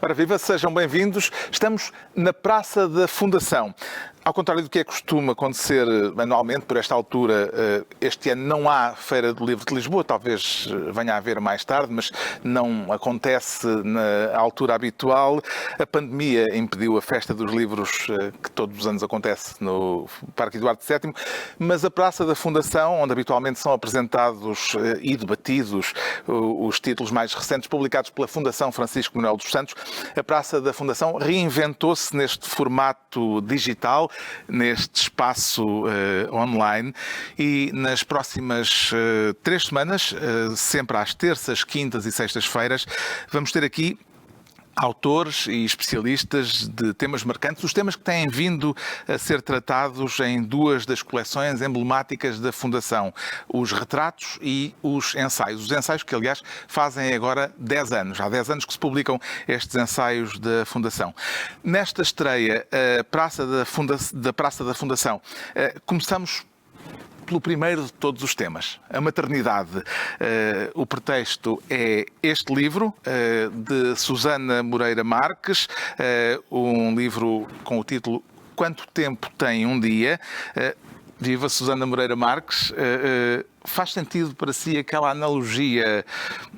Ora viva, sejam bem-vindos. Estamos na Praça da Fundação. Ao contrário do que é costume acontecer anualmente, por esta altura, este ano não há Feira do Livro de Lisboa, talvez venha a haver mais tarde, mas não acontece na altura habitual. A pandemia impediu a Festa dos Livros, que todos os anos acontece no Parque Eduardo VII, mas a Praça da Fundação, onde habitualmente são apresentados e debatidos os títulos mais recentes publicados pela Fundação Francisco Manuel dos Santos, a Praça da Fundação reinventou-se neste formato digital, neste espaço online, e nas próximas 3 semanas, sempre às terças, quintas e sextas-feiras, vamos ter aqui autores e especialistas de temas marcantes, os temas que têm vindo a ser tratados em 2 das coleções emblemáticas da Fundação, os retratos e os ensaios. Os ensaios que, aliás, fazem agora 10 anos. Há 10 anos que se publicam estes ensaios da Fundação. Nesta estreia, da Praça da Fundação, começamos pelo primeiro de todos os temas, a maternidade. O pretexto é este livro, de Susana Moreira Marques, um livro com o título Quanto Tempo Tem um Dia? Viva Susana Moreira Marques. Faz sentido para si aquela analogia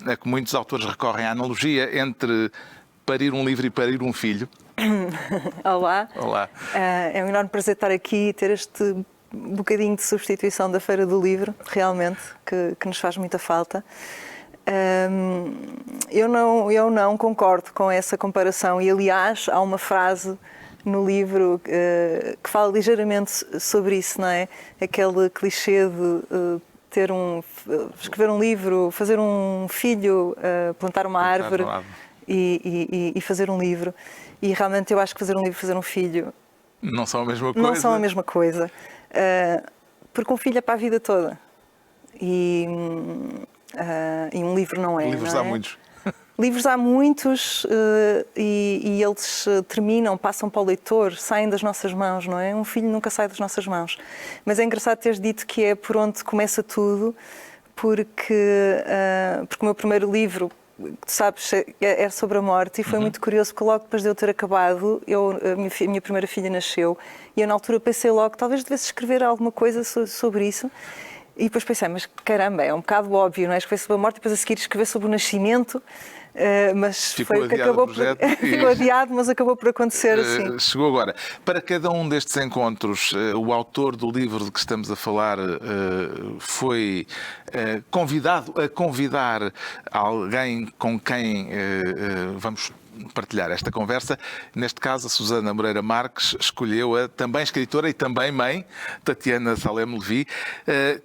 a que muitos autores recorrem, a analogia entre parir um livro e parir um filho? Olá. Olá. É um enorme prazer estar aqui e ter este bocadinho de substituição da Feira do Livro, realmente, que nos faz muita falta. Eu não concordo com essa comparação e, aliás, há uma frase no livro que fala ligeiramente sobre isso, não é? Aquele clichê de escrever um livro, fazer um filho, plantar uma árvore e fazer um livro. E realmente eu acho que fazer um livro e fazer um filho não são a mesma coisa. Não são a mesma coisa. Porque um filho é para a vida toda. E um livro não é. Livros não é? há muitos. Livros há muitos e eles terminam, passam para o leitor, saem das nossas mãos, não é? Um filho nunca sai das nossas mãos. Mas é engraçado teres dito que é por onde começa tudo, porque o meu primeiro livro, tu sabes, era sobre a morte e foi muito curioso porque logo depois de eu ter acabado, a minha primeira filha nasceu e eu na altura pensei logo, talvez devesse escrever alguma coisa sobre isso. E depois pensei, mas caramba, é um bocado óbvio, não é? Escrever sobre a morte e depois a seguir escrever sobre o nascimento, mas foi o que acabou ficou adiado, mas acabou por acontecer assim. Chegou agora. Para cada um destes encontros, o autor do livro de que estamos a falar foi convidado a convidar alguém com quem vamos partilhar esta conversa. Neste caso, a Susana Moreira Marques escolheu a também escritora e também mãe, Tatiana Salem Levi,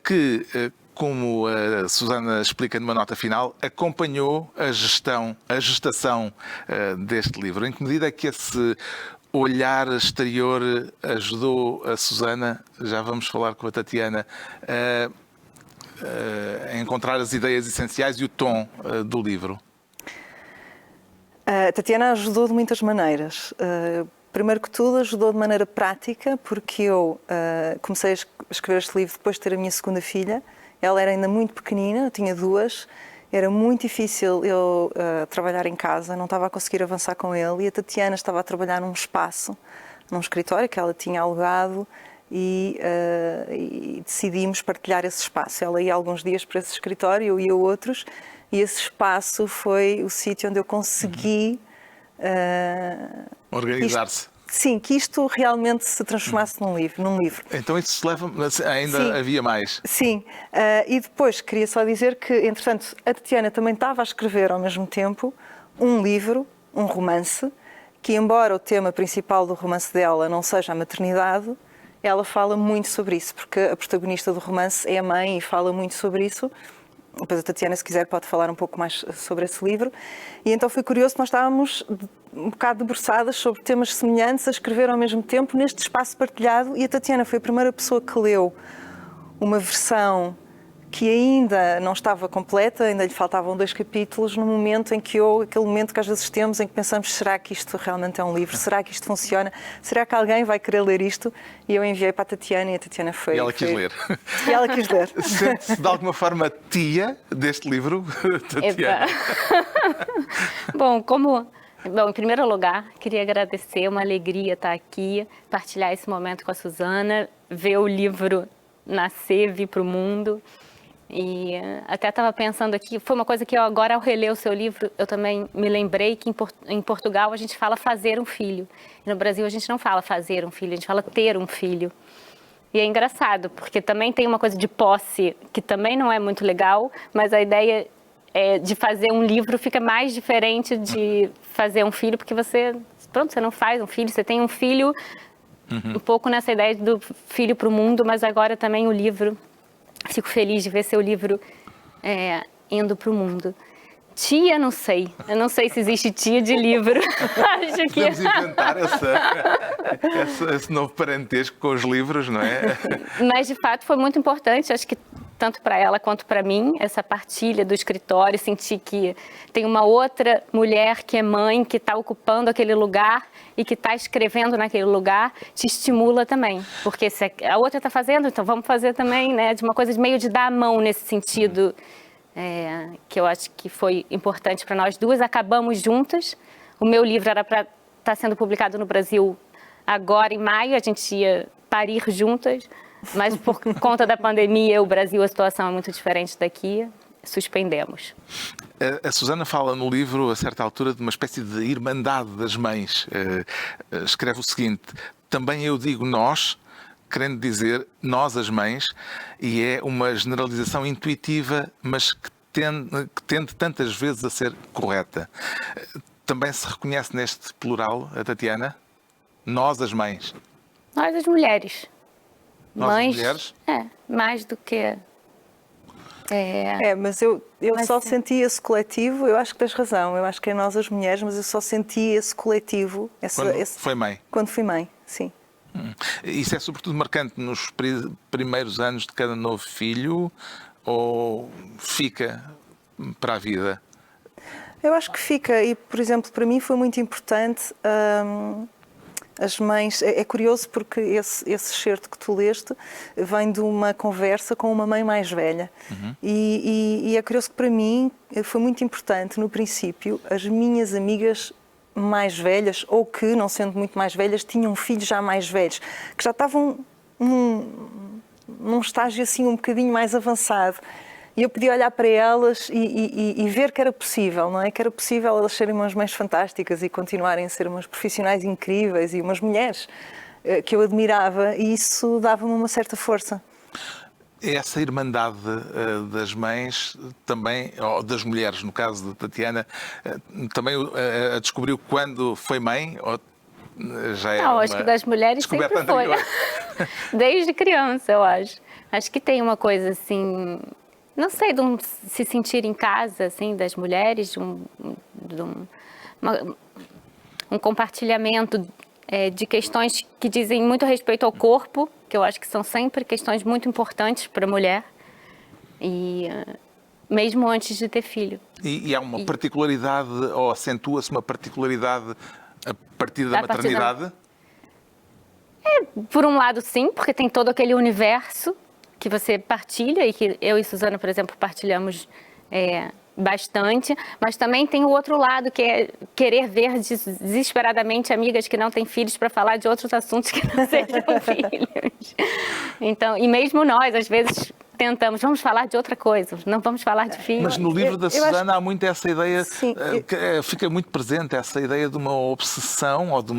que, como a Susana explica numa nota final, acompanhou a gestação deste livro. Em que medida é que esse olhar exterior ajudou a Susana, já vamos falar com a Tatiana, a encontrar as ideias essenciais e o tom do livro? A Tatiana ajudou de muitas maneiras. Primeiro que tudo, ajudou de maneira prática, porque eu comecei a escrever este livro depois de ter a minha segunda filha. Ela era ainda muito pequenina, eu tinha 2. Era muito difícil eu trabalhar em casa, não estava a conseguir avançar com ele. E a Tatiana estava a trabalhar num espaço, num escritório que ela tinha alugado e decidimos partilhar esse espaço. Ela ia alguns dias para esse escritório, eu ia outros. E esse espaço foi o sítio onde eu consegui organizar-se. Sim, que isto realmente se transformasse num livro. Então isso se leva... Ainda Sim. Havia mais? Sim. E depois queria só dizer que, entretanto, a Tatiana também estava a escrever ao mesmo tempo um livro, um romance, que embora o tema principal do romance dela não seja a maternidade, ela fala muito sobre isso, porque a protagonista do romance é a mãe e fala muito sobre isso. Depois a Tatiana, se quiser, pode falar um pouco mais sobre esse livro. E então foi curioso que nós estávamos um bocado debruçadas sobre temas semelhantes a escrever ao mesmo tempo neste espaço partilhado. E a Tatiana foi a primeira pessoa que leu uma versão que ainda não estava completa, ainda lhe faltavam 2 capítulos, no momento em que aquele momento que às vezes temos, em que pensamos, será que isto realmente é um livro? Será que isto funciona? Será que alguém vai querer ler isto? E eu enviei para a Tatiana e a Tatiana foi... E ela quis ler. E ela quis ler. Sente-se de alguma forma tia deste livro, Tatiana? Bom, como Bom, em primeiro lugar, queria agradecer, uma alegria estar aqui, partilhar esse momento com a Suzana, ver o livro nascer, vir para o mundo. E até estava pensando aqui, foi uma coisa que eu agora, ao reler o seu livro, eu também me lembrei que em Portugal a gente fala fazer um filho. E no Brasil a gente não fala fazer um filho, a gente fala ter um filho. E é engraçado, porque também tem uma coisa de posse, que também não é muito legal, mas a ideia de fazer um livro fica mais diferente de fazer um filho, porque você não faz um filho, você tem um filho, um pouco nessa ideia do filho para o mundo, mas agora também o livro, fico feliz de ver seu livro indo para o mundo. Tia, não sei. Eu não sei se existe tia de livro. Acho que... Podemos inventar esse novo parentesco com os livros, não é? Mas, de fato, foi muito importante, acho que tanto para ela quanto para mim, essa partilha do escritório, sentir que tem uma outra mulher que é mãe, que está ocupando aquele lugar e que está escrevendo naquele lugar, te estimula também. Porque se a outra está fazendo, então vamos fazer também, né? De uma coisa meio de dar a mão nesse sentido... que eu acho que foi importante para nós duas, acabamos juntas. O meu livro era para estar sendo publicado no Brasil agora em maio, a gente ia parir juntas, mas por conta da pandemia, o Brasil, a situação é muito diferente daqui, suspendemos. A Suzana fala no livro, a certa altura, de uma espécie de irmandade das mães. Escreve o seguinte: também eu digo nós, querendo dizer nós as mães, e é uma generalização intuitiva, mas que tende tantas vezes a ser correta. Também se reconhece neste plural, a Tatiana? Nós as mães. Nós as mulheres. Nós mães, as mulheres? Mais do que... mas eu só senti esse coletivo, eu acho que tens razão, eu acho que é nós as mulheres, mas eu só senti esse coletivo. Foi mãe? Quando fui mãe, sim. Isso é sobretudo marcante nos primeiros anos de cada novo filho ou fica para a vida? Eu acho que fica e, por exemplo, para mim foi muito importante as mães... É curioso porque esse excerto que tu leste vem de uma conversa com uma mãe mais velha. E é curioso que para mim foi muito importante, no princípio, as minhas amigas mais velhas, ou que, não sendo muito mais velhas, tinham filhos já mais velhos, que já estavam num estágio assim um bocadinho mais avançado. E eu podia olhar para elas e ver que era possível, não é? Que era possível elas serem umas mães fantásticas e continuarem a ser umas profissionais incríveis e umas mulheres que eu admirava, e isso dava-me uma certa força. Essa irmandade das mães, também, ou das mulheres, no caso de Tatiana, também a descobriu quando foi mãe? Ou já é Não, acho que das mulheres sempre foi. Desde criança, eu acho. Acho que tem uma coisa assim, não sei, de se sentir em casa, assim, das mulheres, de um compartilhamento de questões que dizem muito respeito ao corpo, que eu acho que são sempre questões muito importantes para a mulher, e mesmo antes de ter filho. E há uma particularidade, ou acentua-se uma particularidade a partir da maternidade? Por um lado, sim, porque tem todo aquele universo que você partilha, e que eu e Suzana, por exemplo, partilhamos bastante, mas também tem o outro lado, que é querer ver desesperadamente amigas que não têm filhos para falar de outros assuntos que não sejam filhos. Então, e mesmo nós, às vezes, tentamos, vamos falar de outra coisa, não vamos falar de filhos. Mas no livro da Suzana há muito essa ideia, Sim, fica muito presente essa ideia de uma obsessão ou de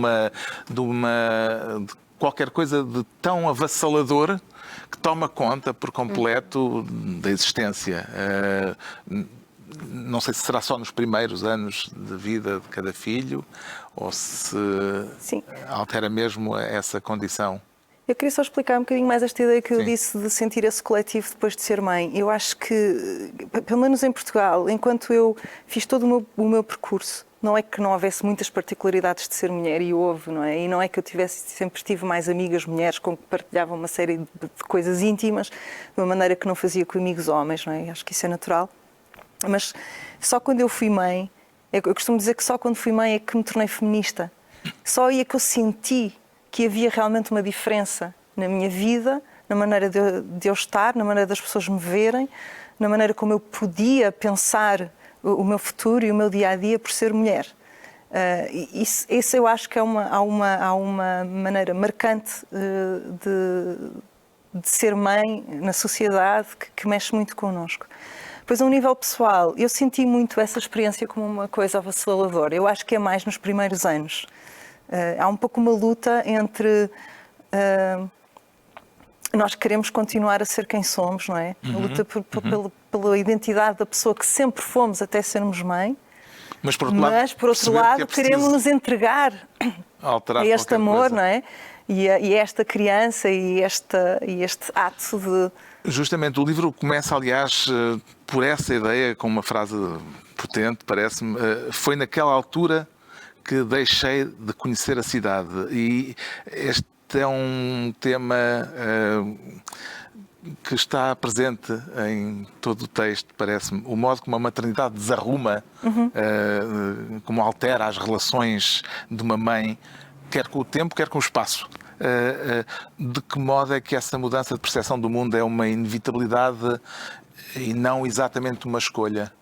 qualquer coisa de tão avassalador que toma conta por completo da existência. Não sei se será só nos primeiros anos de vida de cada filho ou se altera mesmo essa condição. Eu queria só explicar um bocadinho mais esta ideia que eu disse de sentir esse coletivo depois de ser mãe. Eu acho que, pelo menos em Portugal, enquanto eu fiz todo o meu percurso, não é que não houvesse muitas particularidades de ser mulher, e houve, não é? E não é que eu sempre tive mais amigas mulheres com que partilhavam uma série de coisas íntimas, de uma maneira que não fazia com amigos homens, não é? Acho que isso é natural. Mas só quando eu fui mãe, eu costumo dizer que só quando fui mãe é que me tornei feminista. Só aí é que eu senti que havia realmente uma diferença na minha vida, na maneira de eu estar, na maneira das pessoas me verem, na maneira como eu podia pensar o meu futuro e o meu dia-a-dia por ser mulher. Isso eu acho que há uma maneira marcante de ser mãe na sociedade que mexe muito connosco. Pois, a um nível pessoal, eu senti muito essa experiência como uma coisa avassaladora. Eu acho que é mais nos primeiros anos. Há um pouco uma luta entre... nós queremos continuar a ser quem somos, não é? A luta pela identidade da pessoa que sempre fomos até sermos mãe. Mas, por outro lado, queremos nos entregar a este amor, coisa. Não é? E a esta criança e este ato de... Justamente, o livro começa, aliás, por essa ideia, com uma frase potente, parece-me. Foi naquela altura que deixei de conhecer a cidade. E este é um tema que está presente em todo o texto, parece-me. O modo como a maternidade desarruma, como altera as relações de uma mãe, quer com o tempo, quer com o espaço. De que modo é que essa mudança de percepção do mundo é uma inevitabilidade e não exatamente uma escolha?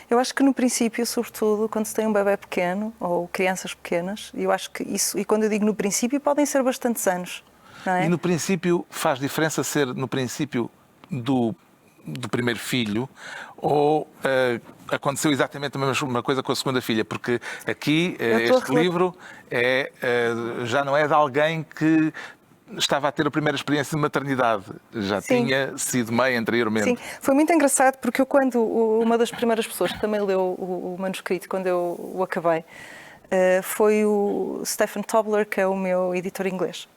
Eu acho que no princípio, sobretudo, quando se tem um bebé pequeno ou crianças pequenas, eu acho que isso, e quando eu digo no princípio, podem ser bastantes anos, não é? E no princípio faz diferença ser no princípio do primeiro filho ou aconteceu exatamente a mesma coisa com a segunda filha? Porque aqui este livro já não é de alguém que estava a ter a primeira experiência de maternidade. Já tinha sido mãe anteriormente. Sim, foi muito engraçado porque uma das primeiras pessoas que também leu o manuscrito, quando eu o acabei, foi o Stephen Tobler, que é o meu editor inglês,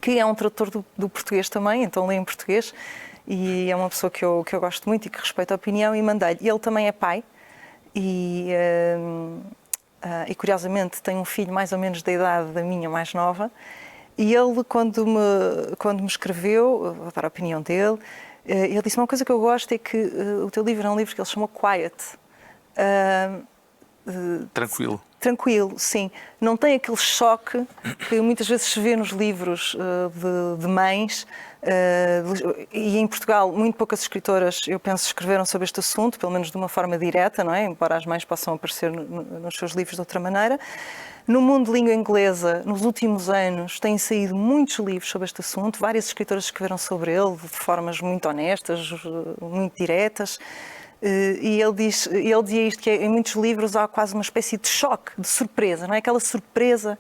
que é um tradutor do português também, então lê em português. E é uma pessoa que eu gosto muito e que respeito a opinião, e mandei-lhe. Ele também é pai e curiosamente tem um filho mais ou menos da idade da minha, mais nova. E ele, quando me escreveu, vou dar a opinião dele, ele disse: uma coisa que eu gosto é que o teu livro é um livro que ele chamou Quiet. Tranquilo, sim. Não tem aquele choque que muitas vezes se vê nos livros de mães. E em Portugal, muito poucas escritoras, eu penso, escreveram sobre este assunto, pelo menos de uma forma direta, não é? Embora as mães possam aparecer nos seus livros de outra maneira. No mundo de língua inglesa, nos últimos anos, têm saído muitos livros sobre este assunto. Várias escritoras escreveram sobre ele de formas muito honestas, muito diretas. E ele dizia isto, que em muitos livros há quase uma espécie de choque, de surpresa, não é? Aquela surpresa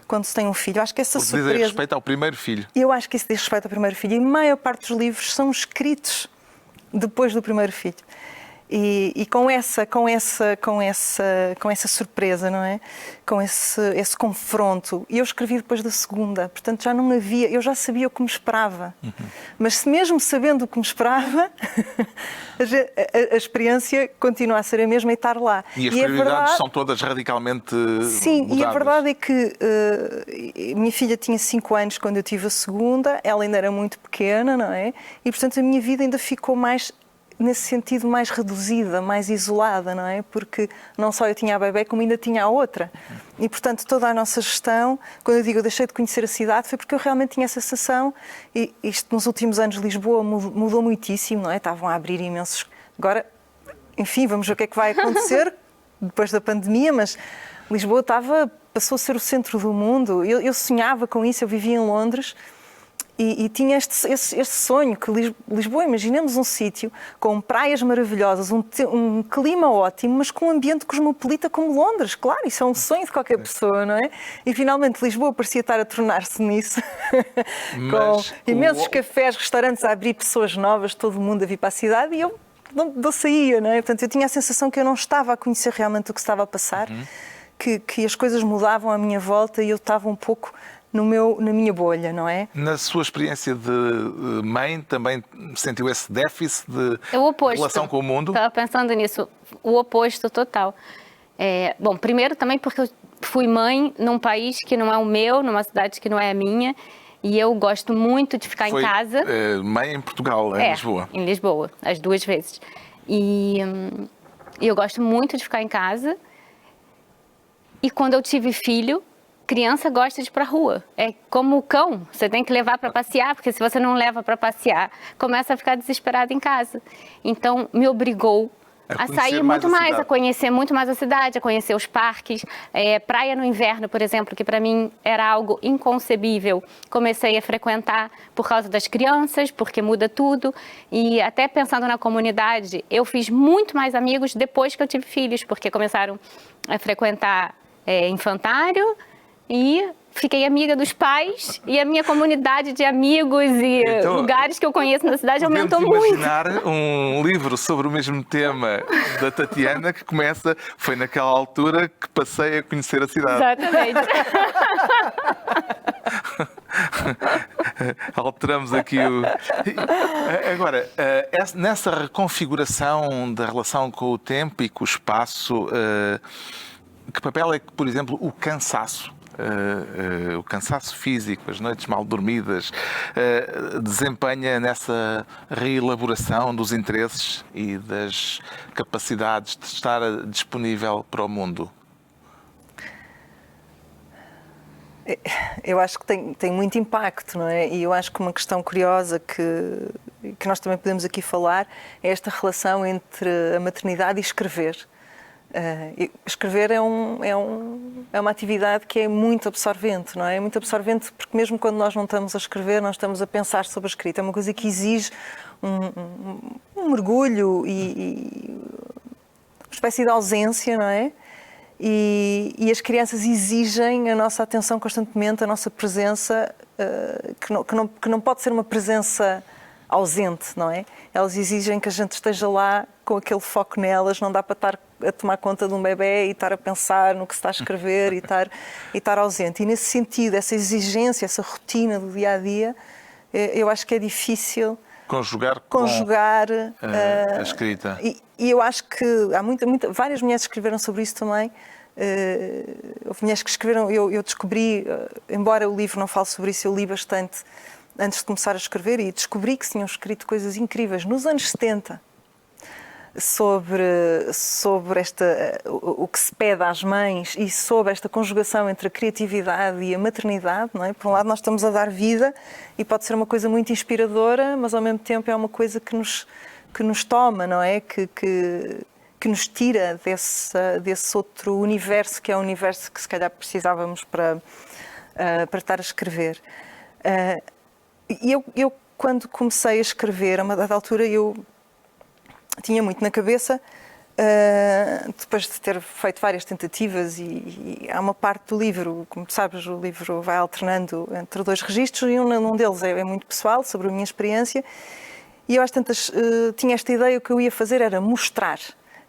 quando se tem um filho. Eu acho que essa surpresa... diz respeito ao primeiro filho. Eu acho que isso diz respeito ao primeiro filho. E a maior parte dos livros são escritos depois do primeiro filho. E com essa surpresa, não é? Com esse confronto. E eu escrevi depois da segunda, portanto já não havia, eu já sabia o que me esperava. Mas se mesmo sabendo o que me esperava, a experiência continua a ser a mesma e estar lá. E as prioridades são todas radicalmente Sim, mudadas. E a verdade é que minha filha tinha 5 anos quando eu tive a segunda, ela ainda era muito pequena, não é? E portanto a minha vida ainda ficou mais... nesse sentido, mais reduzida, mais isolada, não é? Porque não só eu tinha a bebé, como ainda tinha a outra. E, portanto, toda a nossa gestão, quando eu digo eu deixei de conhecer a cidade, foi porque eu realmente tinha essa sensação, e isto nos últimos anos Lisboa mudou muitíssimo, não é? Estavam a abrir imensos... Agora, enfim, vamos ver o que é que vai acontecer depois da pandemia, mas Lisboa passou a ser o centro do mundo. Eu sonhava com isso, eu vivia em Londres, e tinha este sonho que Lisboa, imaginemos um sítio com praias maravilhosas, um clima ótimo, mas com um ambiente cosmopolita como Londres. Claro, isso é um sonho de qualquer pessoa, não é? E finalmente Lisboa parecia estar a tornar-se nisso. Com imensos cafés, restaurantes a abrir, pessoas novas, todo mundo a vir para a cidade, e eu não saía, não é? Portanto, eu tinha a sensação que eu não estava a conhecer realmente o que estava a passar, que as coisas mudavam à minha volta e eu estava um pouco... na minha bolha, não é? Na sua experiência de mãe, também sentiu esse déficit de relação com o mundo? Estava pensando nisso, o oposto total. Bom, primeiro também porque eu fui mãe num país que não é o meu, numa cidade que não é a minha, e eu gosto muito de ficar em casa. Mãe em Portugal, em Lisboa? Em Lisboa, as 2 vezes. E eu gosto muito de ficar em casa. E quando eu tive filho, criança gosta de ir para a rua. É como o cão, você tem que levar para passear, porque se você não leva para passear, começa a ficar desesperado em casa. Então, me obrigou a sair muito mais, a conhecer muito mais a cidade, a conhecer os parques, praia no inverno, por exemplo, que para mim era algo inconcebível. Comecei a frequentar por causa das crianças, porque muda tudo, e até pensando na comunidade, eu fiz muito mais amigos depois que eu tive filhos, porque começaram a frequentar infantário e fiquei amiga dos pais, e a minha comunidade de amigos e lugares que eu conheço na cidade aumentou muito. Imaginar um livro sobre o mesmo tema da Tatiana que foi naquela altura que passei a conhecer a cidade. Exatamente. Alteramos aqui o... Agora, nessa reconfiguração da relação com o tempo e com o espaço, que papel é que, por exemplo, o cansaço físico, as noites mal dormidas, desempenha nessa reelaboração dos interesses e das capacidades de estar disponível para o mundo? Eu acho que tem muito impacto, não é? E eu acho que uma questão curiosa que nós também podemos aqui falar é esta relação entre a maternidade e escrever. Escrever é uma atividade que é muito absorvente, não é? É muito absorvente porque mesmo quando nós não estamos a escrever, nós estamos a pensar sobre a escrita. É uma coisa que exige um mergulho e uma espécie de ausência, não é? E as crianças exigem a nossa atenção constantemente, a nossa presença, que não pode ser uma presença ausente, não é? Elas exigem que a gente esteja lá com aquele foco nelas, não dá para estar a tomar conta de um bebê e estar a pensar no que se está a escrever e estar ausente. E nesse sentido, essa exigência, essa rotina do dia-a-dia, eu acho que é difícil conjugar a escrita. E eu acho que há várias mulheres que escreveram sobre isso também. Houve mulheres que escreveram, eu descobri, embora o livro não fale sobre isso, eu li bastante antes de começar a escrever e descobri que tinham escrito coisas incríveis nos anos 70 sobre o que se pede às mães e sobre esta conjugação entre a criatividade e a maternidade, não é? Por um lado nós estamos a dar vida e pode ser uma coisa muito inspiradora, mas ao mesmo tempo é uma coisa que nos toma, não é? Que nos tira desse outro universo, que é o universo que se calhar precisávamos para estar a escrever. E eu, quando comecei a escrever, a uma dada altura, eu tinha muito na cabeça, depois de ter feito várias tentativas, e há uma parte do livro, como sabes, o livro vai alternando entre dois registros, e um deles é muito pessoal, sobre a minha experiência, e eu às tantas tinha esta ideia, o que eu ia fazer era mostrar.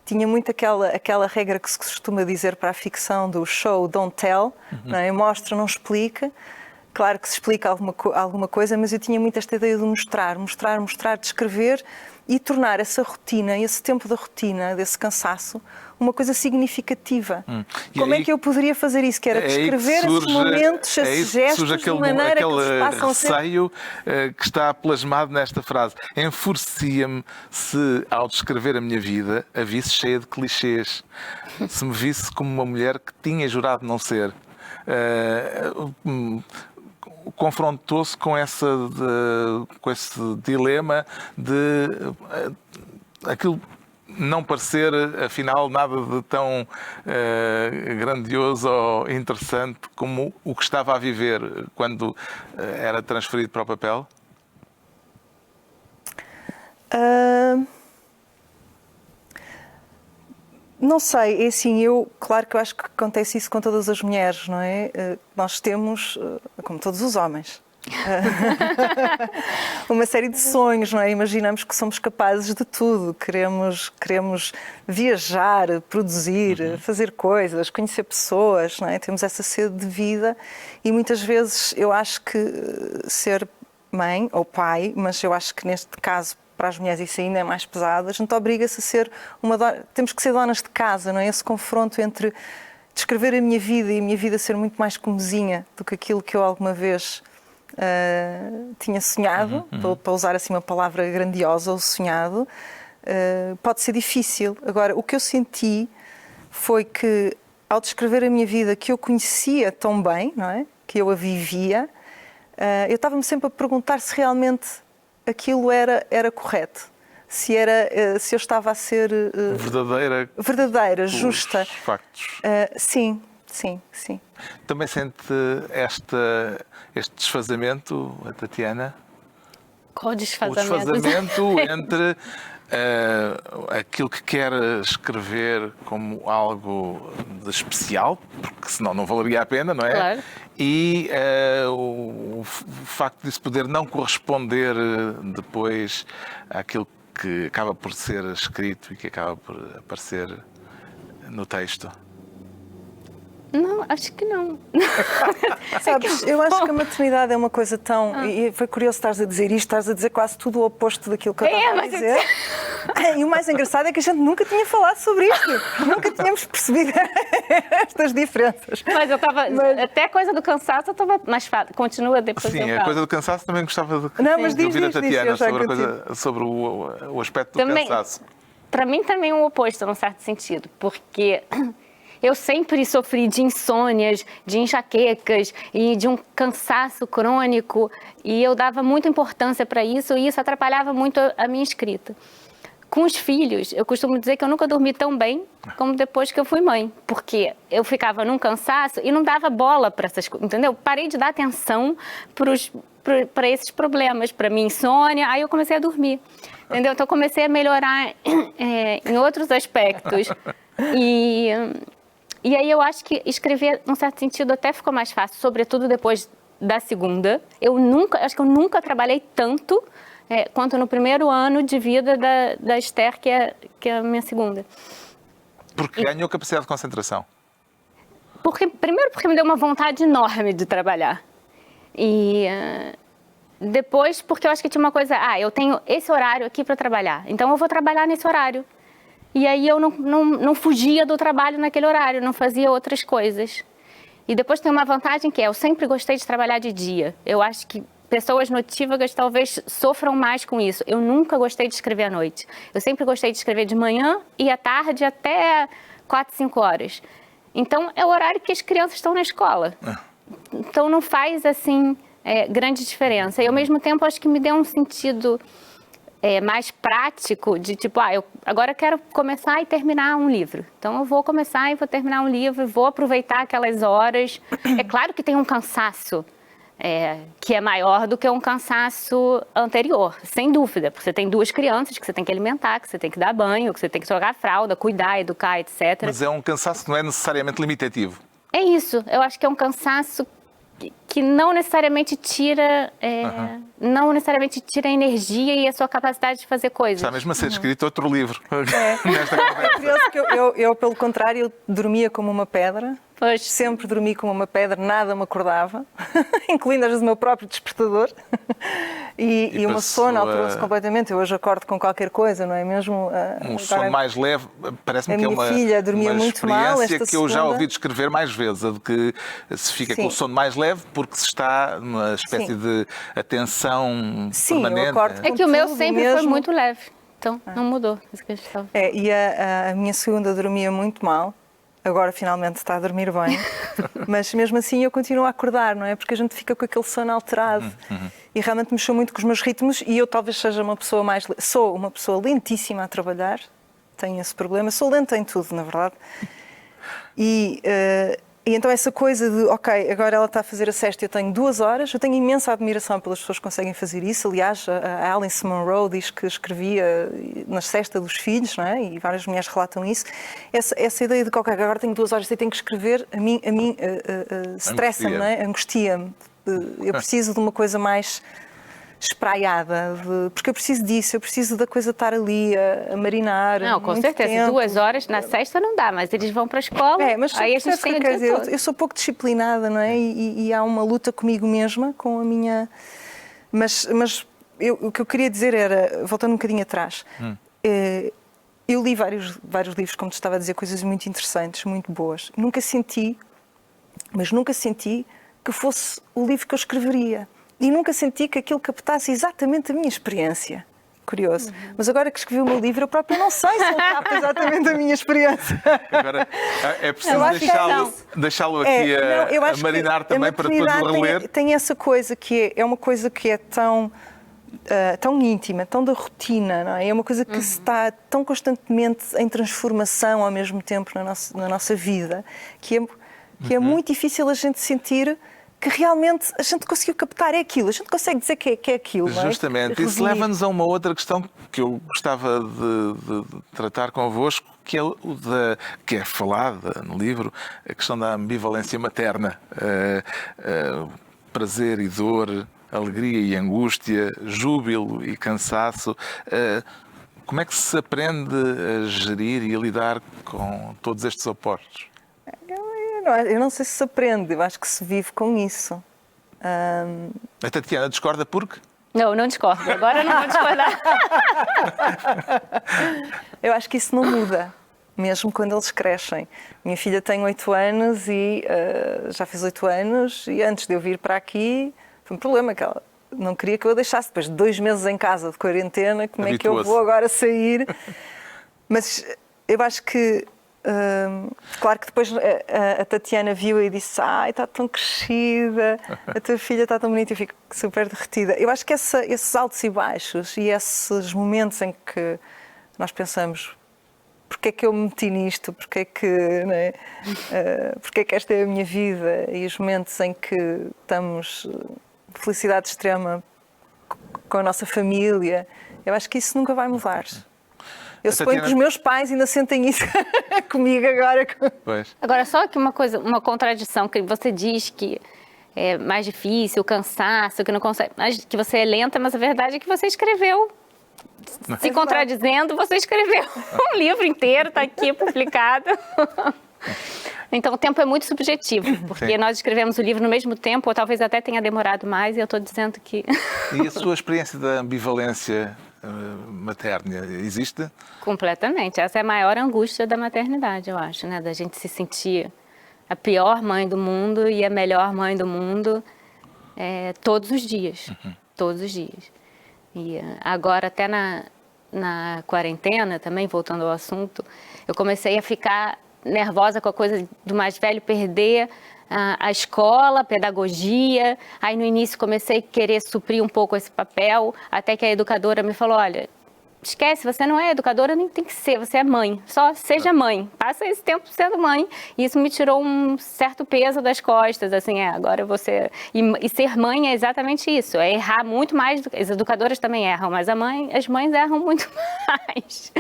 Tinha muito aquela regra que se costuma dizer para a ficção do show, don't tell, não é? Mostra, não explica. Claro que se explica alguma coisa, mas eu tinha muito esta ideia de mostrar, de escrever e tornar essa rotina, esse tempo da rotina, desse cansaço, uma coisa significativa. Como é que eu poderia fazer isso? Que era descrever esses momentos, esses gestos, de maneira que eles passam a ser... receio que está plasmado nesta frase. Enfurecia-me se, ao descrever a minha vida, a visse cheia de clichês. Se me visse como uma mulher que tinha jurado não ser. Confrontou-se com esse dilema de aquilo não parecer, afinal, nada de tão grandioso ou interessante como o que estava a viver quando era transferido para o papel? Não sei, é assim, claro que eu acho que acontece isso com todas as mulheres, não é? Nós temos, como todos os homens, uma série de sonhos, não é? Imaginamos que somos capazes de tudo, queremos viajar, produzir, fazer coisas, conhecer pessoas, não é? Temos essa sede de vida e muitas vezes eu acho que ser mãe ou pai, mas eu acho que neste caso para as mulheres isso ainda é mais pesado, a gente obriga-se a ser temos que ser donas de casa, não é? Esse confronto entre descrever a minha vida e a minha vida ser muito mais comezinha do que aquilo que eu alguma vez tinha sonhado, para usar assim uma palavra grandiosa, o sonhado, pode ser difícil. Agora, o que eu senti foi que ao descrever a minha vida que eu conhecia tão bem, não é? Que eu a vivia, eu estava-me sempre a perguntar se realmente aquilo era correto. se eu estava a ser verdadeira, pelos justa. factos. Sim. Também sente este desfazamento, a Tatiana? Qual O desfazamento? desfazamento entre aquilo que quer escrever como algo de especial, porque senão não valeria a pena, não é? Claro. E o facto de isso poder não corresponder depois àquilo que acaba por ser escrito e que acaba por aparecer no texto. Não, acho que não. Sabes, eu acho que a maternidade é uma coisa tão... E foi curioso estares a dizer isto, estás a dizer quase tudo o oposto daquilo que eu estava a dizer. E o mais engraçado é que a gente nunca tinha falado sobre isto. Nunca tínhamos percebido estas diferenças. Mas eu estava... Até a coisa do cansaço eu estava mais fácil. Continua depois. Sim, eu a falo. coisa do cansaço também gostava de, Não, mas de ouvir a diz, Tatiana eu já sobre o aspecto do Também, cansaço. para mim também é o oposto, num certo sentido, porque eu sempre sofri de insônias, de enxaquecas e de um cansaço crônico e eu dava muita importância para isso e isso atrapalhava muito a minha escrita. Com os filhos, eu costumo dizer que eu nunca dormi tão bem como depois que eu fui mãe, porque eu ficava num cansaço e não dava bola para essas coisas, entendeu? Parei de dar atenção para esses problemas, para minha insônia, aí eu comecei a dormir, entendeu? Então eu comecei a melhorar em outros aspectos e aí eu acho que escrever, num certo sentido, até ficou mais fácil, sobretudo depois da segunda. Acho que eu nunca trabalhei tanto quanto no primeiro ano de vida da Esther, que é a minha segunda. Porque ganhou capacidade de concentração. Primeiro porque me deu uma vontade enorme de trabalhar. E depois porque eu acho que tinha uma coisa, eu tenho esse horário aqui para trabalhar, então eu vou trabalhar nesse horário. E aí eu não fugia do trabalho naquele horário, não fazia outras coisas. E depois tem uma vantagem que eu sempre gostei de trabalhar de dia. Eu acho que pessoas notívagas talvez sofram mais com isso. Eu nunca gostei de escrever à noite. Eu sempre gostei de escrever de manhã e à tarde até 4, 5 horas. Então é o horário que as crianças estão na escola. Então não faz assim grande diferença. E ao mesmo tempo acho que me deu um sentido mais prático de tipo, eu agora quero começar e terminar um livro. Então eu vou começar e vou terminar um livro, vou aproveitar aquelas horas. É claro que tem um cansaço que é maior do que um cansaço anterior, sem dúvida, porque você tem 2 crianças que você tem que alimentar, que você tem que dar banho, que você tem que trocar fralda, cuidar, educar, etc. Mas é um cansaço que não é necessariamente limitativo. É isso, eu acho que é um cansaço que não necessariamente tira a energia e a sua capacidade de fazer coisas. Está mesmo a ser escrito outro livro nesta conversa. É curioso que eu, pelo contrário, dormia como uma pedra. Pois. Sempre dormi como uma pedra, nada me acordava, incluindo às vezes o meu próprio despertador. E o meu sono alterou-se completamente. Eu hoje acordo com qualquer coisa, não é mesmo? Sono mais leve, parece-me que é uma filha dormia muito mal experiência que eu já ouvi descrever mais vezes, a de que se fica com o sono mais leve porque se está numa espécie de atenção permanente. Eu acordo É que o meu sempre foi muito leve, então não mudou. Isso que e a minha segunda dormia muito mal. Agora finalmente está a dormir bem, mas mesmo assim eu continuo a acordar, não é? Porque a gente fica com aquele sono alterado e realmente mexeu muito com os meus ritmos e eu talvez seja uma pessoa sou uma pessoa lentíssima a trabalhar, tenho esse problema, sou lenta em tudo, na verdade. E então essa coisa de, agora ela está a fazer a sesta, eu tenho 2 horas, eu tenho imensa admiração pelas pessoas que conseguem fazer isso. Aliás, a Alice Munro diz que escrevia na sesta dos filhos, não é? E várias mulheres relatam isso. Essa ideia de que agora tenho 2 horas e tenho que escrever, a mim estressa-me, não é? Angustia-me. Eu preciso de uma coisa mais espraiada, porque eu preciso disso, eu preciso da coisa estar ali a marinar. Não, com certeza, 2 horas na sexta não dá, mas eles vão para a escola, mas aí a gente tem o dia todo. Eu sou pouco disciplinada, não é? E há uma luta comigo mesma, com a minha... Mas o que eu queria dizer era, voltando um bocadinho atrás, eu li vários livros, como te estava a dizer, coisas muito interessantes, muito boas. Nunca senti que fosse o livro que eu escreveria. E nunca senti que aquilo captasse exatamente a minha experiência. Curioso. Mas agora que escrevi o meu livro, eu própria não sei se ele capta exatamente a minha experiência. Agora, é preciso deixá-lo aqui a marinar também para depois o reler. Tem essa coisa que é uma coisa que é tão tão íntima, tão da rotina, não é? É uma coisa que está tão constantemente em transformação ao mesmo tempo na nossa vida, que é muito difícil a gente sentir que realmente a gente conseguiu captar aquilo, a gente consegue dizer que é aquilo. Justamente. Não é? Isso leva-nos a uma outra questão que eu gostava de tratar convosco, que é falada no livro, a questão da ambivalência materna. Prazer e dor, alegria e angústia, júbilo e cansaço. Como é que se aprende a gerir e a lidar com todos estes opostos? Eu não sei se aprende, eu acho que se vive com isso. A Tatiana discorda porque? Não discordo. Agora não vou discordar. Eu acho que isso não muda, mesmo quando eles crescem. Minha filha tem 8 anos e já fez 8 anos e antes de eu vir para aqui foi um problema que ela não queria que eu a deixasse. Depois de 2 meses em casa de quarentena, como é que eu vou agora sair? Mas eu acho que claro que depois a Tatiana viu e disse: ai, está tão crescida, a tua filha está tão bonita, e eu fico super derretida. Eu acho que esses altos e baixos e esses momentos em que nós pensamos: porque é que eu me meti nisto? Porque é que, não é? Porque é que esta é a minha vida? E os momentos em que estamos de felicidade extrema com a nossa família, eu acho que isso nunca vai mudar. Eu suponho que os meus pais ainda sentem isso comigo agora. Pois. Agora, só que uma contradição, que você diz que é mais difícil, cansaço, que não consegue, que você é lenta, mas a verdade é que você escreveu. Se contradizendo, você escreveu um livro inteiro, está aqui publicado. Então, o tempo é muito subjetivo, porque nós escrevemos o livro no mesmo tempo, ou talvez até tenha demorado mais, e eu estou dizendo que... E a sua experiência da ambivalência materna existe? Completamente. Essa é a maior angústia da maternidade, eu acho, né? Da gente se sentir a pior mãe do mundo e a melhor mãe do mundo todos os dias. Todos os dias. E agora, até na quarentena, também, voltando ao assunto, eu comecei a ficar nervosa com a coisa do mais velho perder a escola, a pedagogia. Aí no início comecei a querer suprir um pouco esse papel, até que a educadora me falou: olha, esquece, você não é educadora, nem tem que ser, você é mãe, só seja mãe, passa esse tempo sendo mãe. E isso me tirou um certo peso das costas, assim, agora você... E ser mãe é exatamente isso, é errar muito mais, as educadoras também erram, mas as mães erram muito mais.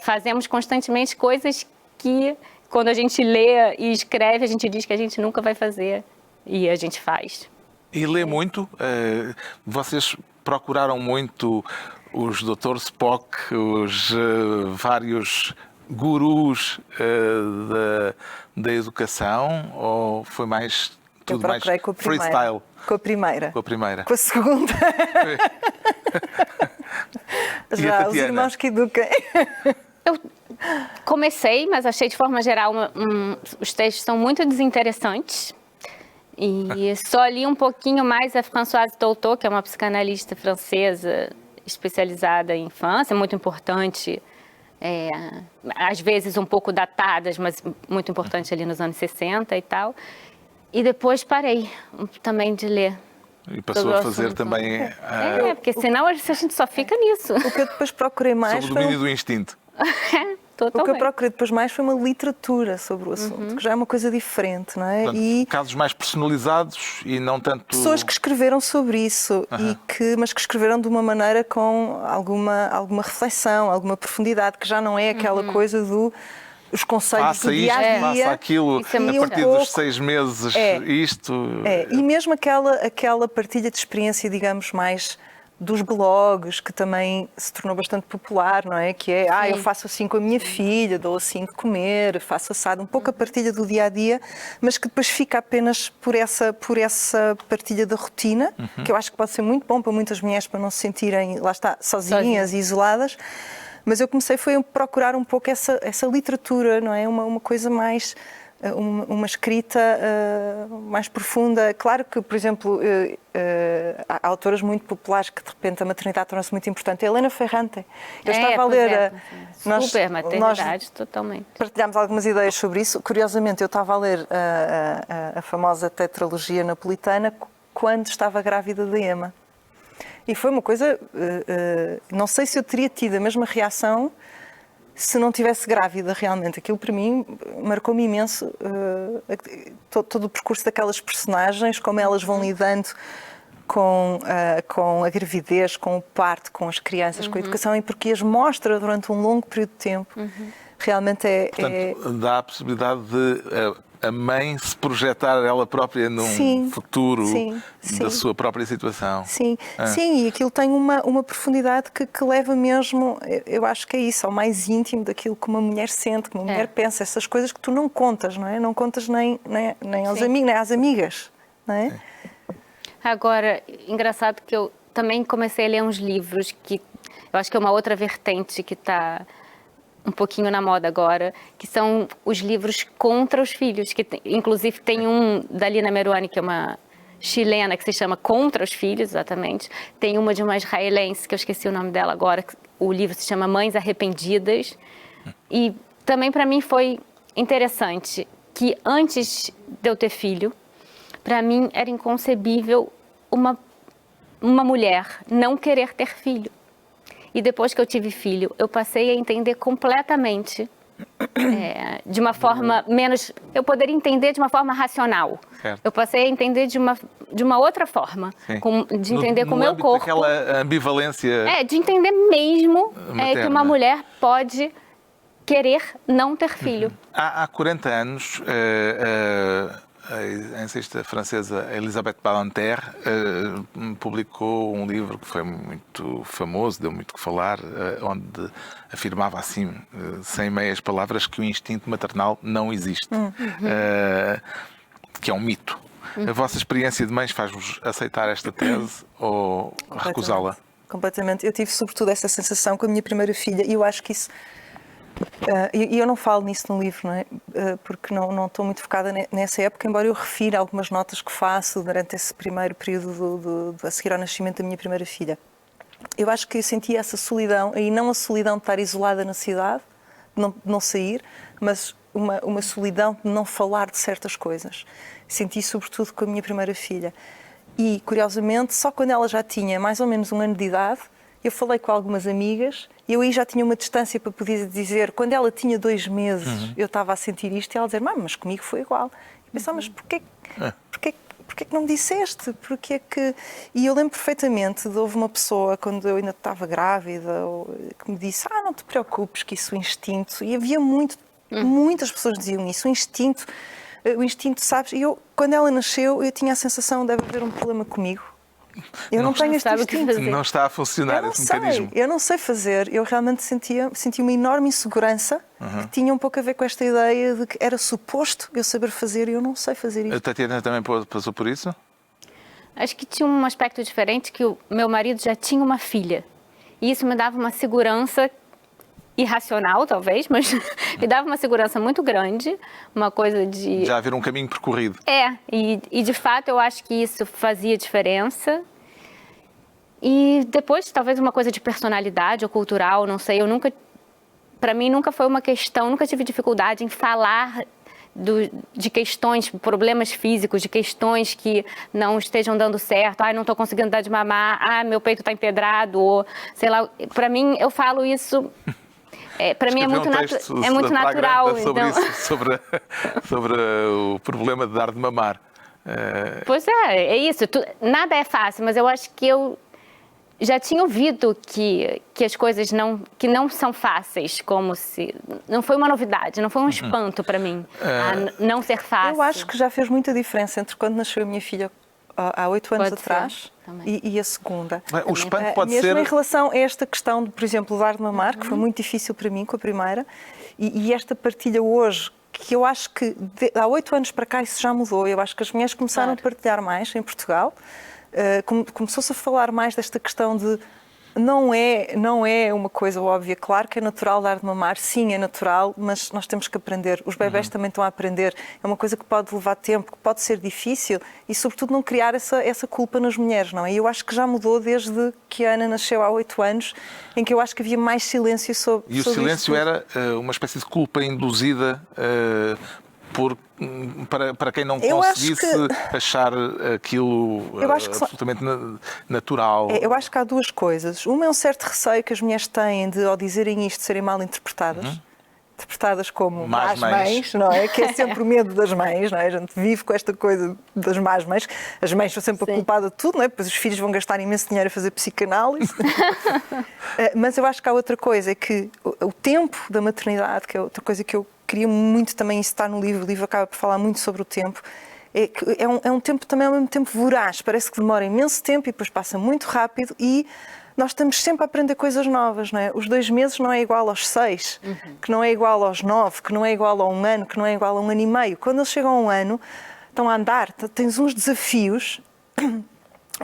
Fazemos constantemente coisas que, quando a gente lê e escreve, a gente diz que a gente nunca vai fazer, e a gente faz. E lê muito? Vocês procuraram muito os Dr. Spock, os vários gurus da educação, ou foi mais tudo mais freestyle? Com a primeira. Com a primeira. Com a segunda. Já, os irmãos que eduquem. Eu comecei, mas achei de forma geral os textos são muito desinteressantes. E só li um pouquinho mais a Françoise Dolto, que é uma psicanalista francesa especializada em infância, muito importante, às vezes um pouco datadas, mas muito importante ali nos anos 60 e tal. E depois parei também de ler. E passou a fazer também... porque senão a gente só fica nisso. O que eu depois procurei mais... Sobre o domínio do instinto. O que eu procurei depois mais foi uma literatura sobre o assunto, que já é uma coisa diferente, não é? Portanto, casos mais personalizados e não tanto... Pessoas que escreveram sobre isso, mas que escreveram de uma maneira com alguma reflexão, alguma profundidade, que já não é aquela coisa os conselhos do dia-a-dia. Faça aquilo, a partir dos 6 meses, isto... E mesmo aquela partilha de experiência, digamos, mais... dos blogs, que também se tornou bastante popular, não é? Que é, eu faço assim com a minha filha, dou assim de comer, faço assado, um pouco a partilha do dia-a-dia, mas que depois fica apenas por essa partilha da rotina, que eu acho que pode ser muito bom para muitas mulheres, para não se sentirem, lá está, sozinhas e isoladas. Mas eu comecei a procurar um pouco essa literatura, não é? Uma coisa mais... uma escrita mais profunda. Claro que, por exemplo, há autoras muito populares que de repente a maternidade torna-se muito importante. A Helena Ferrante. Eu estava a ler... maternidade, totalmente. Partilhámos algumas ideias sobre isso. Curiosamente, eu estava a ler a famosa tetralogia napolitana quando estava grávida de Emma. E foi uma coisa, não sei se eu teria tido a mesma reação se não tivesse grávida realmente. Aquilo para mim marcou-me imenso, todo o percurso daquelas personagens, como elas vão lidando com a gravidez, com o parto, com as crianças, com a educação, e porque as mostra durante um longo período de tempo. Realmente Portanto, dá a possibilidade de a mãe se projetar ela própria num futuro da sua própria situação. Sim, e aquilo tem uma profundidade que leva mesmo, eu acho que é isso, ao mais íntimo daquilo que uma mulher sente, que uma mulher pensa, essas coisas que tu não contas, não é? Não contas nem aos amigos, nem às amigas, não é? Agora, engraçado que eu também comecei a ler uns livros que eu acho que é uma outra vertente que está um pouquinho na moda agora, que são os livros contra os filhos, que inclusive tem um da Lina Meruane, que é uma chilena, que se chama Contra os Filhos, exatamente. Tem uma de uma israelense, que eu esqueci o nome dela agora, o livro se chama Mães Arrependidas. E também para mim foi interessante que antes de eu ter filho, para mim era inconcebível uma mulher não querer ter filho. E depois que eu tive filho, eu passei a entender completamente, de uma forma menos... Eu poderia entender de uma forma racional. Certo. Eu passei a entender de uma outra forma, de entender com o meu corpo. Aquela ambivalência... De entender mesmo materna. que uma mulher pode querer não ter filho. Há 40 anos... a ensayista francesa Elisabeth Badinter publicou um livro que foi muito famoso, deu muito que falar, onde afirmava assim, sem meias palavras, que o instinto maternal não existe, que é um mito. A vossa experiência de mães faz-vos aceitar esta tese ou recusá-la? Completamente. Eu tive sobretudo essa sensação com a minha primeira filha e eu acho que isso... E eu não falo nisso no livro, não é? Porque não estou muito focada nessa época, embora eu refira algumas notas que faço durante esse primeiro período a seguir ao nascimento da minha primeira filha. Eu acho que eu senti essa solidão, e não a solidão de estar isolada na cidade, de não sair, mas uma solidão de não falar de certas coisas. Senti sobretudo com a minha primeira filha. E, curiosamente, só quando ela já tinha mais ou menos 1 ano de idade, eu falei com algumas amigas e eu aí já tinha uma distância para poder dizer, quando ela tinha 2 meses, eu estava a sentir isto, e ela dizer, mas comigo foi igual. E pensava, mas porquê que não me disseste? E eu lembro perfeitamente de houve uma pessoa, quando eu ainda estava grávida, que me disse, não te preocupes, que isso é o instinto. E havia muitas pessoas que diziam isso, o instinto, sabes? E eu, quando ela nasceu, eu tinha a sensação de haver um problema comigo. Eu não tenho este instinto. Não está a funcionar esse mecanismo. Eu não sei fazer. Eu realmente senti uma enorme insegurança que tinha um pouco a ver com esta ideia de que era suposto eu saber fazer e eu não sei fazer isso. A Tatiana também passou por isso? Acho que tinha um aspecto diferente, que o meu marido já tinha uma filha. E isso me dava uma segurança irracional, talvez, mas me dava uma segurança muito grande, uma coisa de... Já haver um caminho percorrido. E de fato eu acho que isso fazia diferença. E depois, talvez uma coisa de personalidade ou cultural, não sei, para mim nunca foi uma questão, nunca tive dificuldade em falar de questões, problemas físicos, de questões que não estejam dando certo, não estou conseguindo dar de mamar, meu peito está empedrado, ou sei lá, para mim eu falo isso... para mim é muito natural. Sobre isso, sobre o problema de dar de mamar. Pois é isso. Nada é fácil, mas eu acho que eu já tinha ouvido que as coisas que não são fáceis, como se... Não foi uma novidade, não foi um espanto para mim, não ser fácil. Eu acho que já fez muita diferença entre quando nasceu a minha filha há 8 anos atrás e a segunda. O espanto pode mesmo ser... em relação a esta questão de, por exemplo, dar de mamar, que foi muito difícil para mim com a primeira, e esta partilha hoje, que eu acho que há 8 anos para cá isso já mudou. Eu acho que as mulheres começaram a partilhar mais em Portugal. Começou-se a falar mais desta questão de não é uma coisa óbvia. Claro que é natural dar de mamar, sim, é natural, mas nós temos que aprender. Os bebés também estão a aprender. É uma coisa que pode levar tempo, que pode ser difícil e, sobretudo, não criar essa culpa nas mulheres, não é? E eu acho que já mudou desde que a Ana nasceu há 8 anos, em que eu acho que havia mais silêncio sobre E o silêncio era uma espécie de culpa induzida para quem não Eu acho conseguisse achar aquilo absolutamente natural? Eu acho que há duas coisas. Uma é um certo receio que as mulheres têm de, ao dizerem isto, serem mal interpretadas. Interpretadas como más mães, não é? Que é sempre o medo das mães, não é? A gente vive com esta coisa das más mães. As mães são sempre a culpada de tudo, não é? Depois os filhos vão gastar imenso dinheiro a fazer psicanálise. Mas eu acho que há outra coisa, é que o tempo da maternidade, que é outra coisa que eu queria muito também, isso está no livro acaba por falar muito sobre o tempo, é um tempo também ao mesmo tempo voraz. Parece que demora imenso tempo e depois passa muito rápido e nós estamos sempre a aprender coisas novas, não é? Os 2 meses não é igual aos 6, que não é igual aos 9, que não é igual a 1 ano, que não é igual a 1 ano e meio. Quando eles chegam a 1 ano, estão a andar, tens uns desafios.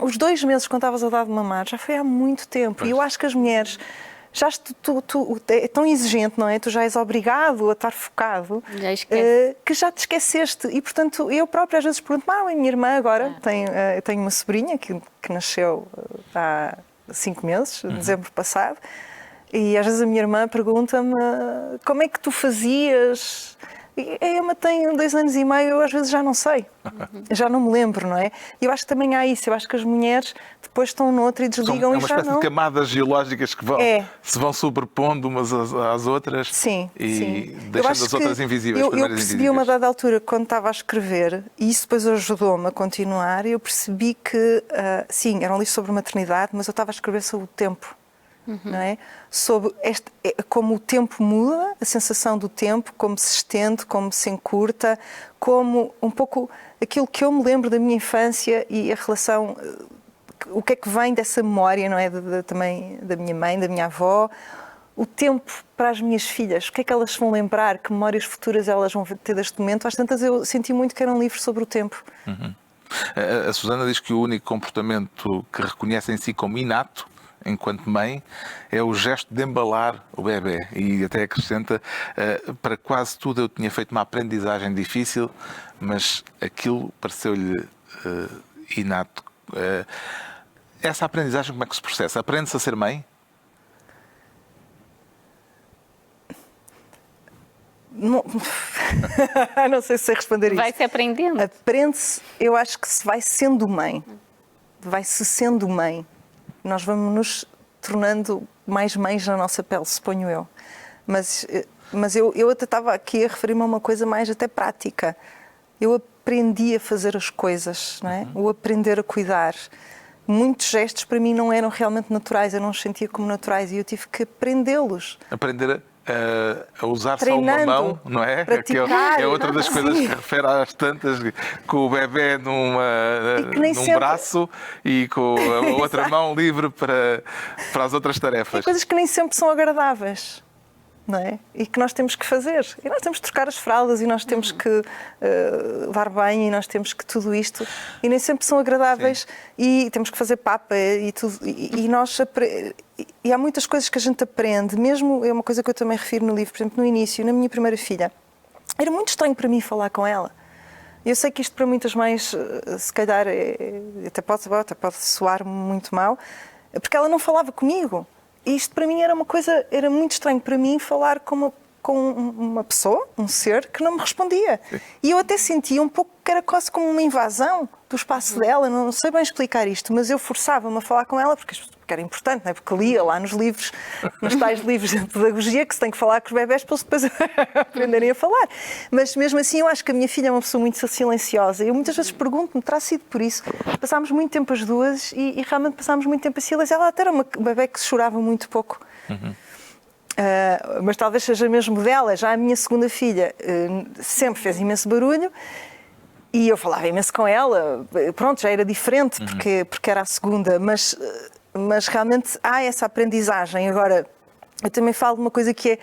Os 2 meses, quando estavas a dar de mamar, já foi há muito tempo. E eu acho que as mulheres, é tão exigente, não é? Tu já és obrigado a estar focado, que já te esqueceste. E, portanto, eu própria às vezes pergunto, a minha irmã agora, eu tenho uma sobrinha que nasceu há 5 meses, em dezembro passado, e às vezes a minha irmã pergunta-me como é que tu fazias? Eu tenho 2 anos e meio, eu às vezes já não sei, já não me lembro, não é? E eu acho que também há isso, eu acho que as mulheres depois estão noutra e desligam e já não. É uma espécie de camadas geológicas que se vão sobrepondo umas às outras e deixando as outras invisíveis. Eu percebi a uma dada altura, quando estava a escrever, e isso depois ajudou-me a continuar, eu percebi que, sim, era um livro sobre maternidade, mas eu estava a escrever sobre o tempo. Não é? Sobre como o tempo muda, a sensação do tempo, como se estende, como se encurta, como um pouco aquilo que eu me lembro da minha infância e a relação, o que é que vem dessa memória, não é? Também da minha mãe, da minha avó, o tempo para as minhas filhas, o que é que elas vão lembrar, que memórias futuras elas vão ter deste momento. Às tantas eu senti muito que era um livro sobre o tempo. A Susana diz que o único comportamento que reconhece em si como inato, enquanto mãe, é o gesto de embalar o bebê. E até acrescenta, para quase tudo eu tinha feito uma aprendizagem difícil, mas aquilo pareceu-lhe inato. Essa aprendizagem como é que se processa? Aprende-se a ser mãe? Não sei se sei responder isso. Vai-se aprendendo? Aprende-se, eu acho que se vai sendo mãe. Vai-se sendo mãe. Nós vamos nos tornando mais mães na nossa pele, suponho eu. Mas eu até estava aqui a referir-me a uma coisa mais até prática. Eu aprendi a fazer as coisas, não é? O aprender a cuidar. Muitos gestos para mim não eram realmente naturais, eu não os sentia como naturais e eu tive que aprendê-los. Aprender a usar treinando, só uma mão, não é? Praticar, é outra das coisas que refere às tantas, com o bebê num braço e com a outra mão livre para as outras tarefas. Tem coisas que nem sempre são agradáveis, não é? E que nós temos que fazer. E nós temos que trocar as fraldas e nós temos que dar banho e nós temos que tudo isto. E nem sempre são agradáveis. Sim. E temos que fazer papa e tudo. E há muitas coisas que a gente aprende, mesmo, é uma coisa que eu também refiro no livro, por exemplo, no início, na minha primeira filha, era muito estranho para mim falar com ela. Eu sei que isto para muitas mães, se calhar, até pode soar muito mal, porque ela não falava comigo. E isto para mim era muito estranho para mim falar com uma pessoa, um ser, que não me respondia. E eu até sentia um pouco que era quase como uma invasão do espaço dela, não sei bem explicar isto, mas eu forçava-me a falar com ela porque era importante, não é? Porque lia lá nos livros, nos tais livros de pedagogia, que se tem que falar com os bebés para eles depois aprenderem a falar. Mas mesmo assim eu acho que a minha filha é uma pessoa muito silenciosa. Eu muitas vezes pergunto-me, terá sido por isso. Passámos muito tempo as duas e realmente passámos muito tempo a silêncio. Ela até era uma bebé que chorava muito pouco. Mas talvez seja mesmo dela. Já a minha segunda filha sempre fez imenso barulho e eu falava imenso com ela. Pronto, já era diferente porque era a segunda, mas realmente há essa aprendizagem. Agora, eu também falo de uma coisa que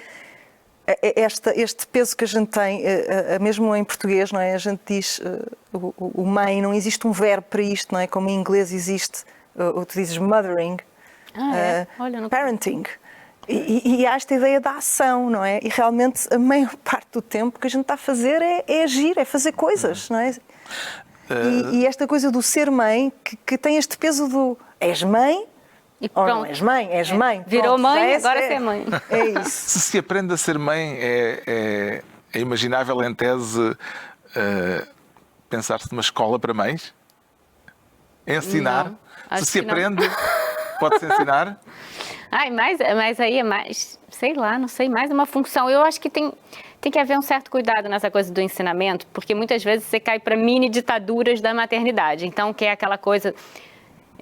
é este peso que a gente tem, mesmo em português, não é? A gente diz o mãe, não existe um verbo para isto, não é? Como em inglês existe, ou tu dizes mothering, Olha, parenting. E há esta ideia da ação, não é? E realmente a maior parte do tempo que a gente está a fazer é agir, é fazer coisas, não é? E esta coisa do ser mãe, que tem este peso do és mãe, e pronto. Ou não és mãe, és mãe. Virou pronto, mãe, agora é mãe. É isso. Se aprende a ser mãe, é É imaginável, em tese, pensar-se numa escola para mães? Ensinar? Não, acho Se que não. aprende, pode-se ensinar? Ai, mas aí é mais, sei lá, não sei, mais uma função. Eu acho que tem que haver um certo cuidado nessa coisa do ensinamento, porque muitas vezes você cai para mini ditaduras da maternidade. Então, que é aquela coisa...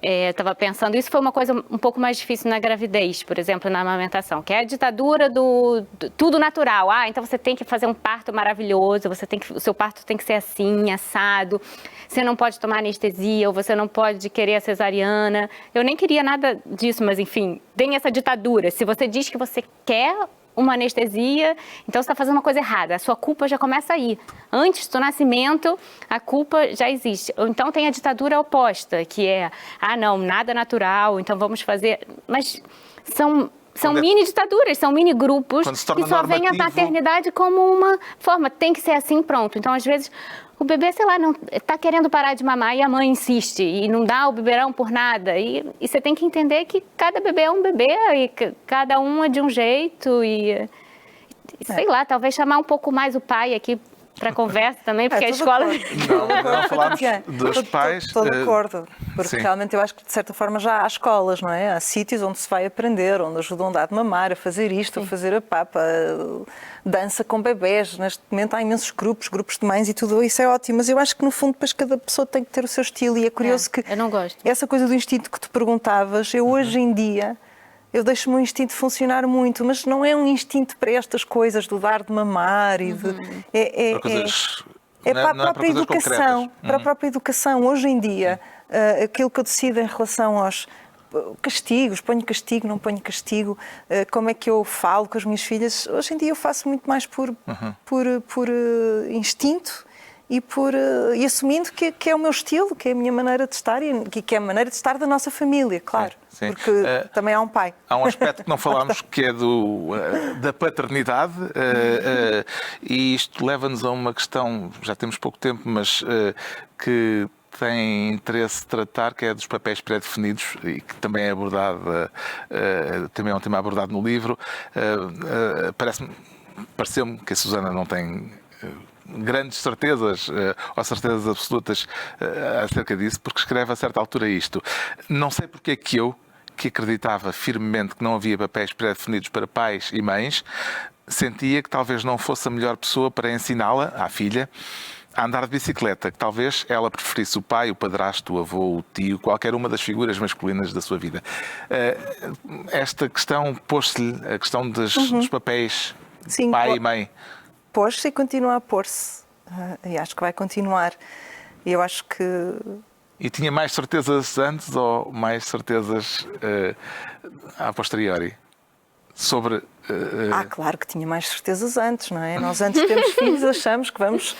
Estava pensando, isso foi uma coisa um pouco mais difícil na gravidez, por exemplo, na amamentação, que é a ditadura do tudo natural. Então você tem que fazer um parto maravilhoso, o seu parto tem que ser assim, assado, você não pode tomar anestesia, ou você não pode querer a cesariana. Eu nem queria nada disso, mas enfim, tem essa ditadura. Se você diz que você quer uma anestesia, então você está fazendo uma coisa errada. A sua culpa já começa aí. Antes do nascimento, a culpa já existe. Então tem a ditadura oposta, que é, não, nada natural, então vamos fazer... Mas são mini ditaduras, são mini grupos que só veem a paternidade como uma forma. Tem que ser assim, pronto. Então, às vezes, o bebê, sei lá, não está querendo parar de mamar e a mãe insiste e não dá o biberão por nada. E você tem que entender que cada bebê é um bebê e cada um é de um jeito e sei lá, talvez chamar um pouco mais o pai aqui para conversa também, porque a escola... Não falámos dos pais. Estou de acordo, porque sim. realmente eu acho que de certa forma já há escolas, não é? Há sítios onde se vai aprender, onde ajudam a dar de mamar, a fazer isto, a fazer a papa, dança com bebés. Neste momento há imensos grupos de mães e tudo isso é ótimo, mas eu acho que no fundo depois cada pessoa tem que ter o seu estilo e é curioso que... Eu não gosto. Essa coisa do instinto que tu perguntavas, eu hoje em dia... Eu deixo o meu instinto funcionar muito, mas não é um instinto para estas coisas do dar de mamar e de... para a própria educação. Para a própria educação. Hoje em dia, aquilo que eu decido em relação aos castigos, ponho castigo, não ponho castigo, como é que eu falo com as minhas filhas, hoje em dia eu faço muito mais por instinto e assumindo que é o meu estilo, que é a minha maneira de estar e que é a maneira de estar da nossa família, claro. Sim. Porque também há um pai. Há um aspecto que não falámos que é da paternidade e isto leva-nos a uma questão, já temos pouco tempo, mas que tem interesse de tratar, que é dos papéis pré-definidos e que também é abordado, também é um tema abordado no livro. Pareceu-me que a Susana não tem grandes certezas ou certezas absolutas acerca disso, porque escreve a certa altura isto. Não sei porque é que eu, que acreditava firmemente que não havia papéis pré-definidos para pais e mães, sentia que talvez não fosse a melhor pessoa para ensiná-la, à filha, a andar de bicicleta, que talvez ela preferisse o pai, o padrasto, o avô, o tio, qualquer uma das figuras masculinas da sua vida. Esta questão pôs-lhe a questão dos papéis Sim, pai e mãe. Pôs-se e continua a pôr-se. E acho que vai continuar. E eu acho que... E tinha mais certezas antes ou mais certezas a posteriori? Sobre... claro que tinha mais certezas antes, não é? Nós antes de termos filhos achamos que vamos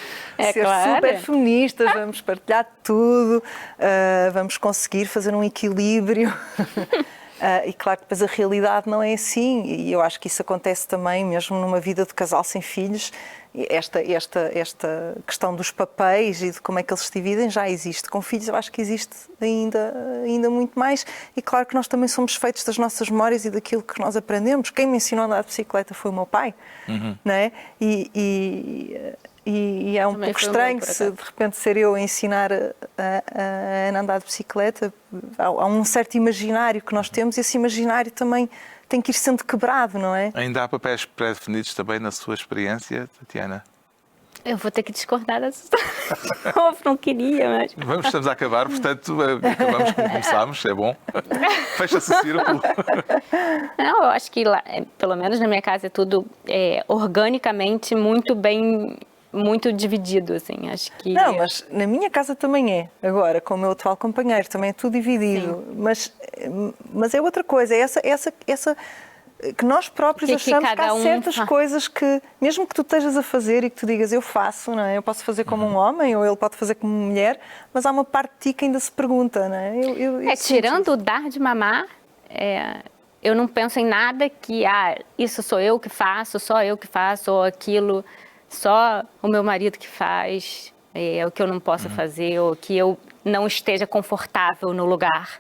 ser super feministas, vamos partilhar tudo, vamos conseguir fazer um equilíbrio. E claro que depois a realidade não é assim, e eu acho que isso acontece também mesmo numa vida de casal sem filhos. Esta questão dos papéis e de como é que eles se dividem já existe. Com filhos eu acho que existe ainda muito mais, e claro que nós também somos feitos das nossas memórias e daquilo que nós aprendemos. Quem me ensinou a andar de bicicleta foi o meu pai, não é? E é um pouco estranho se de repente ser eu a ensinar a andar de bicicleta. Há um certo imaginário que nós temos e esse imaginário também tem que ir sendo quebrado, não é? Ainda há papéis pré-definidos também na sua experiência, Tatiana? Eu vou ter que discordar dessa não queria, mas... Estamos a acabar, portanto, acabamos como começámos, é bom. Fecha-se o círculo. Não, eu acho que lá, pelo menos na minha casa é tudo organicamente muito bem... muito dividido, assim, acho que... Não, mas na minha casa também é, agora, com o meu atual companheiro, também é tudo dividido, mas é outra coisa, é essa que nós próprios achamos que há certas coisas que, mesmo que tu estejas a fazer e que tu digas, eu faço, não é? Eu posso fazer como um homem, ou ele pode fazer como uma mulher, mas há uma parte de ti que ainda se pergunta, não é? Tirando o dar de mamar, eu não penso em nada que, isso sou eu que faço, só eu que faço, ou aquilo... só o meu marido que faz, o que eu não posso fazer, ou que eu não esteja confortável no lugar.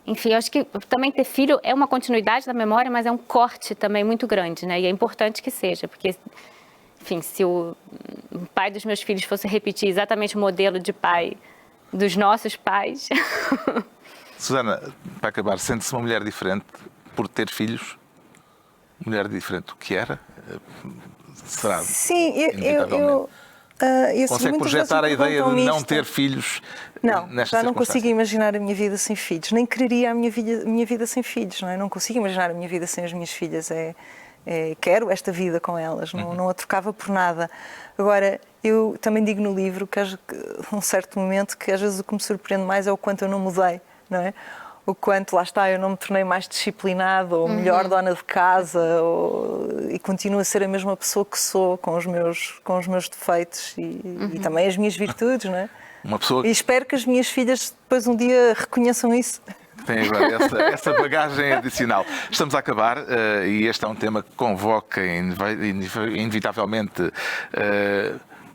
Enfim, eu acho que também ter filho é uma continuidade da memória, mas é um corte também muito grande, né? E é importante que seja, porque, enfim, se o pai dos meus filhos fosse repetir exatamente o modelo de pai dos nossos pais... Susana, para acabar, sente-se uma mulher diferente por ter filhos? Mulher diferente do que era? Será? Sim, Consegue projetar a ideia de não ter filhos nesta já não consigo circunstância? imaginar a minha vida sem filhos. Nem quereria a minha vida sem filhos, não é? Não consigo imaginar a minha vida sem as minhas filhas. Quero esta vida com elas, não a trocava por nada. Agora, eu também digo no livro que um certo momento que às vezes o que me surpreende mais é o quanto eu não mudei, não é? O quanto, lá está, eu não me tornei mais disciplinada ou melhor dona de casa e continuo a ser a mesma pessoa que sou, com os meus defeitos e também as minhas virtudes, não é? Uma pessoa... E espero que as minhas filhas depois um dia reconheçam isso. Tem agora essa bagagem adicional. Estamos a acabar e este é um tema que convoca inevitavelmente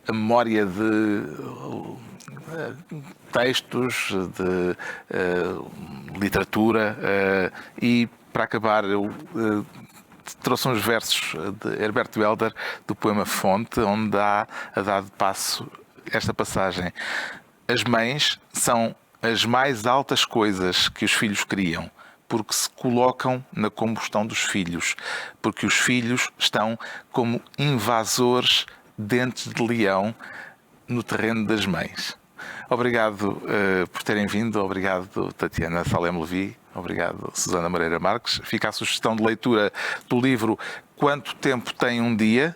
a memória de textos, de literatura e, para acabar, eu trouxe uns versos de Herberto Helder do poema Fonte, onde há a dar de passo esta passagem. As mães são as mais altas coisas que os filhos criam, porque se colocam na combustão dos filhos, porque os filhos estão como invasores dentes de leão no terreno das mães. Obrigado por terem vindo, obrigado Tatiana Salem Levi, obrigado Susana Moreira Marques. Fica a sugestão de leitura do livro Quanto Tempo Tem um Dia?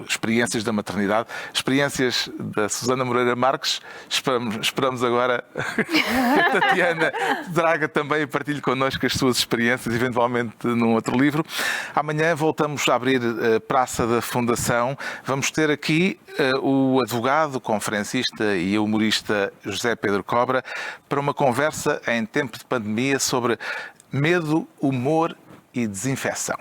Experiências da maternidade, experiências da Susana Moreira Marques. Esperamos agora que a Tatiana traga também e partilhe connosco as suas experiências, eventualmente num outro livro. Amanhã voltamos a abrir a Praça da Fundação. Vamos ter aqui o advogado, conferencista e humorista José Pedro Cobra para uma conversa em tempo de pandemia sobre medo, humor e desinfecção.